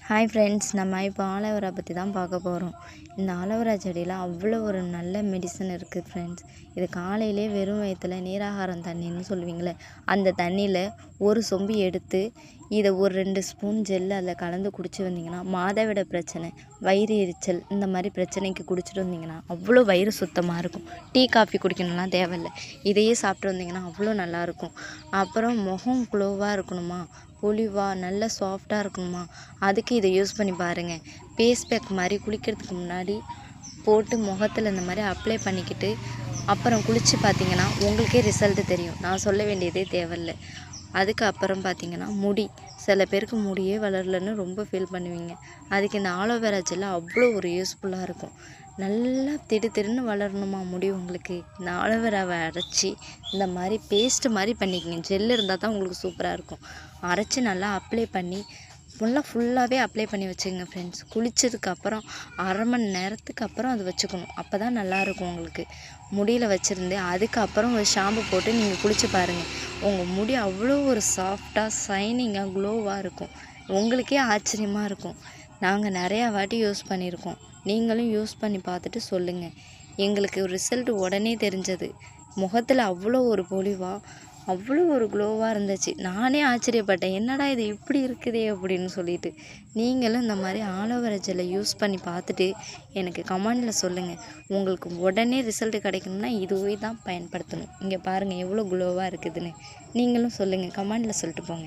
Hi friends, நம்ம இப்போ aloe vera பற்றி தான் பார்க்க போகிறோம். இந்த ஆலோவேரா செடியில் அவ்வளோ ஒரு நல்ல மெடிசன் இருக்குது ஃப்ரெண்ட்ஸ். இது காலையிலே வெறும் வயிற்றில் நீராகாரம் தண்ணின்னு சொல்லுவீங்களே, அந்த தண்ணியில் ஒரு சொம்பு எடுத்து இதை ஒரு 2 ஸ்பூன் ஜெல் அதில் கலந்து குடிச்சு வந்தீங்கன்னா, மாதவிட பிரச்சனை, வயிறு எரிச்சல் இந்த மாதிரி பிரச்சனைக்கு குடிச்சிட்டு வந்தீங்கன்னா அவ்வளோ வயிறு சுத்தமாக இருக்கும். டீ காஃபி குடிக்கணும்லாம் தேவையில்லை, இதையே சாப்பிட்டு வந்தீங்கன்னா அவ்வளோ நல்லாயிருக்கும். அப்புறம் முகம் க்ளோவாக இருக்கணுமா, பொலிவாக நல்ல சாஃப்டாக இருக்கணுமா, அதுக்கு இதை யூஸ் பண்ணி பாருங்கள். ஃபேஸ் பேக் மாதிரி குளிக்கிறதுக்கு முன்னாடி போட்டு முகத்தில் இந்த மாதிரி அப்ளை பண்ணிக்கிட்டு அப்புறம் குளித்து பார்த்தீங்கன்னா உங்களுக்கே ரிசல்ட்டு தெரியும். நான் சொல்ல வேண்டியதே தேவையில்லை. அதுக்கப்புறம் பார்த்தீங்கன்னா சில பேருக்கு முடியே வளரலன்னு ரொம்ப ஃபீல் பண்ணுவீங்க. அதுக்கு இந்த ஆலோவேரா ஜெல் அவ்வளோ ஒரு யூஸ்ஃபுல்லாக இருக்கும். நல்லா திடுன்னு வளரணுமா முடி உங்களுக்கு, இந்த ஆலோவேராவை அரைச்சி இந்த மாதிரி பேஸ்ட்டு மாதிரி பண்ணிக்கங்க. ஜெல் இருந்தால் தான் உங்களுக்கு சூப்பராக இருக்கும். அரைச்சி நல்லா அப்ளை பண்ணி ஃபுல்லாகவே அப்ளை பண்ணி வச்சுக்கோங்க ஃப்ரெண்ட்ஸ். குளித்ததுக்கப்புறம் அரை மணி நேரத்துக்கு அப்புறம் அது வச்சுக்கணும். அப்போ தான் நல்லாயிருக்கும் உங்களுக்கு. முடியில் வச்சுருந்து அதுக்கப்புறம் ஒரு ஷாம்பு போட்டு நீங்கள் குளித்து பாருங்கள். உங்கள் முடி அவ்வளோ ஒரு சாஃப்டாக ஷைனிங்காக க்ளோவாக இருக்கும். உங்களுக்கே ஆச்சரியமாக இருக்கும். நாங்கள் நிறையா வாட்டி யூஸ் பண்ணியிருக்கோம். நீங்களும் யூஸ் பண்ணி பார்த்துட்டு சொல்லுங்கள். எங்களுக்கு ரிசல்ட் உடனே தெரிஞ்சது. முகத்தில் அவ்வளோ ஒரு பொலிவாக அவ்வளோ ஒரு க்ளோவாக இருந்துச்சு. நானே ஆச்சரியப்பட்டேன், என்னடா இது இப்படி இருக்குதே அப்படின்னு சொல்லிட்டு. நீங்களும் இந்த மாதிரி ஆலோவேரா ஜெல்லை யூஸ் பண்ணி பார்த்துட்டு எனக்கு கமெண்டில் சொல்லுங்கள். உங்களுக்கு உடனே ரிசல்ட் கிடைக்கணும்னா இதுவே தான் பயன்படுத்தணும். இங்கே பாருங்கள் எவ்வளோ க்ளோவாக இருக்குதுன்னு. நீங்களும் சொல்லுங்கள், கமெண்டில் சொல்லிட்டு போங்க.